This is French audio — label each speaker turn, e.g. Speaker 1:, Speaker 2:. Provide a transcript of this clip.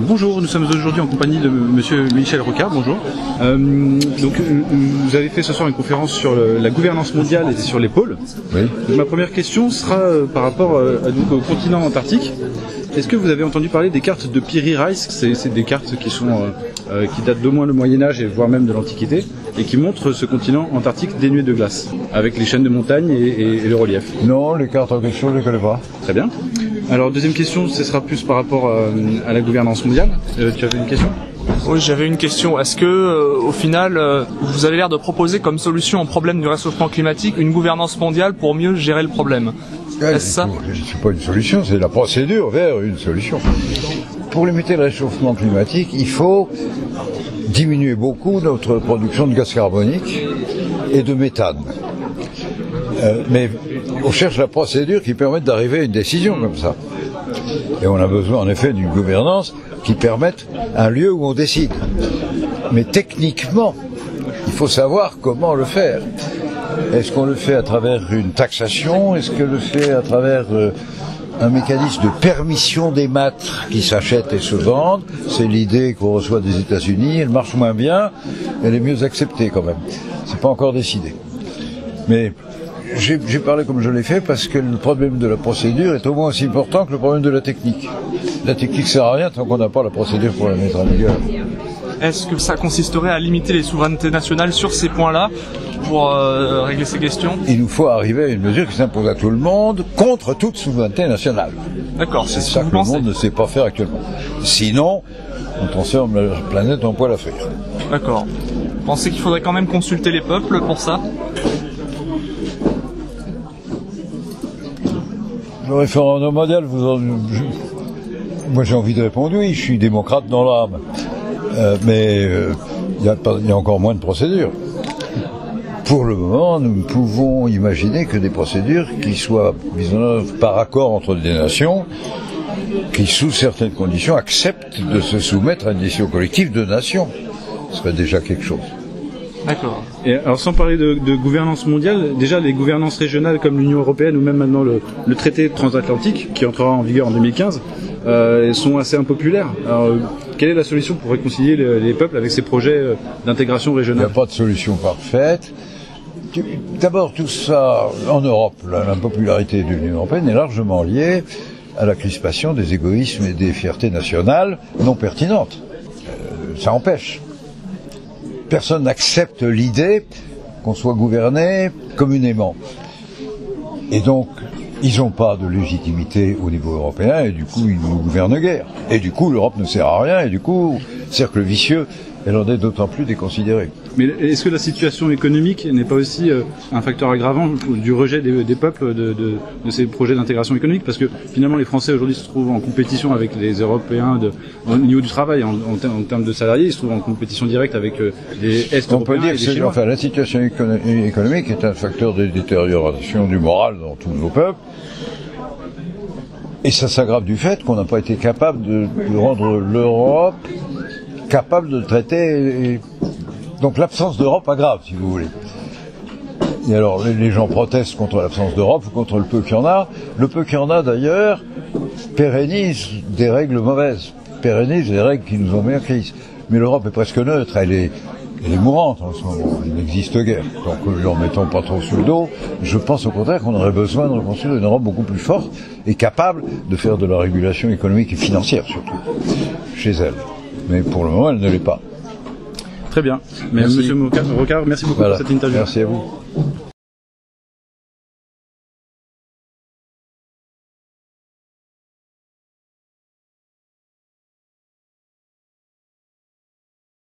Speaker 1: Bonjour, nous sommes aujourd'hui en compagnie de Monsieur Michel Rocard, bonjour. Vous avez fait ce soir une conférence sur la gouvernance mondiale et sur les pôles.
Speaker 2: Oui.
Speaker 1: Donc, ma première question sera par rapport au continent antarctique. Est-ce que vous avez entendu parler des cartes de Piri Reis? C'est des cartes qui datent d'au moins le Moyen-Âge et voire même de l'Antiquité et qui montrent ce continent antarctique dénué de glace, avec les chaînes de montagnes et le relief.
Speaker 2: Non, les cartes en question, je ne les connais pas.
Speaker 1: Très bien. Alors, deuxième question, ce sera plus par rapport à la gouvernance mondiale. Tu avais une question ?
Speaker 3: Oui, j'avais une question. Est-ce que, au final, vous avez l'air de proposer comme solution au problème du réchauffement climatique une gouvernance mondiale pour mieux gérer le problème? Est-ce ça ?
Speaker 2: C'est pas une solution, c'est la procédure vers une solution. Pour limiter le réchauffement climatique, il faut diminuer beaucoup notre production de gaz carbonique et de méthane. Mais on cherche la procédure qui permette d'arriver à une décision comme ça. Et on a besoin en effet d'une gouvernance qui permette un lieu où on décide. Mais techniquement, il faut savoir comment le faire. Est-ce qu'on le fait à travers une taxation? Est-ce qu'on le fait à travers un mécanisme de permission d'émettre qui s'achète et se vendent? C'est l'idée qu'on reçoit des États-Unis. Elle marche moins bien, elle est mieux acceptée quand même. C'est pas encore décidé. Mais j'ai parlé comme je l'ai fait parce que le problème de la procédure est au moins aussi important que le problème de la technique. La technique sert à rien tant qu'on n'a pas la procédure pour la mettre en vigueur.
Speaker 3: Est-ce que ça consisterait à limiter les souverainetés nationales sur ces points-là pour régler ces questions?
Speaker 2: Il nous faut arriver à une mesure qui s'impose à tout le monde contre toute souveraineté nationale.
Speaker 3: D'accord,
Speaker 2: c'est ça que le monde ne sait pas faire actuellement. Sinon, on transforme la planète en poêle à frire.
Speaker 3: D'accord. Vous pensez qu'il faudrait quand même consulter les peuples pour ça?
Speaker 2: Le référendum mondial, moi j'ai envie de répondre oui, je suis démocrate dans l'âme. Mais il y a encore moins de procédures. Pour le moment, nous ne pouvons imaginer que des procédures qui soient mises en œuvre par accord entre des nations, qui sous certaines conditions acceptent de se soumettre à une décision collective de nations. Ce serait déjà quelque chose.
Speaker 1: D'accord. Et alors sans parler de gouvernance mondiale, déjà les gouvernances régionales comme l'Union européenne ou même maintenant le traité transatlantique qui entrera en vigueur en 2015 sont assez impopulaires. Alors quelle est la solution pour réconcilier les peuples avec ces projets d'intégration régionale?
Speaker 2: Il n'y a pas de solution parfaite. D'abord tout ça en Europe, l'impopularité de l'Union européenne est largement liée à la crispation des égoïsmes et des fiertés nationales non pertinentes. Ça empêche. Personne n'accepte l'idée qu'on soit gouverné communément. Et donc, ils n'ont pas de légitimité au niveau européen, et du coup, ils nous gouvernent guère. Et du coup, l'Europe ne sert à rien, et du coup, cercle vicieux, elle en est d'autant plus déconsidérée.
Speaker 1: Mais est-ce que la situation économique n'est pas aussi un facteur aggravant du rejet des peuples de ces projets d'intégration économique? Parce que finalement, les Français aujourd'hui se trouvent en compétition avec les Européens au niveau du travail, en termes de salariés, ils se trouvent en compétition directe avec les Est-Européens.
Speaker 2: On peut dire que la situation économique est un facteur de détérioration du moral dans tous nos peuples. Et ça s'aggrave du fait qu'on n'a pas été capable de rendre l'Europe capable de traiter. Donc l'absence d'Europe aggrave, si vous voulez. Et alors les gens protestent contre l'absence d'Europe ou contre le peu qu'il y en a. Le peu qu'il y en a d'ailleurs pérennise des règles mauvaises, pérennise des règles qui nous ont mis en crise. Mais l'Europe est presque neutre, elle est mourante en ce moment, elle n'existe guère. Donc ne leur mettons pas trop sur le dos. Je pense au contraire qu'on aurait besoin de reconstruire une Europe beaucoup plus forte et capable de faire de la régulation économique et financière surtout, chez elle. Mais pour le moment, elle ne l'est pas.
Speaker 1: Très bien. Monsieur Rocard, merci beaucoup pour cette interview.
Speaker 2: Merci à vous.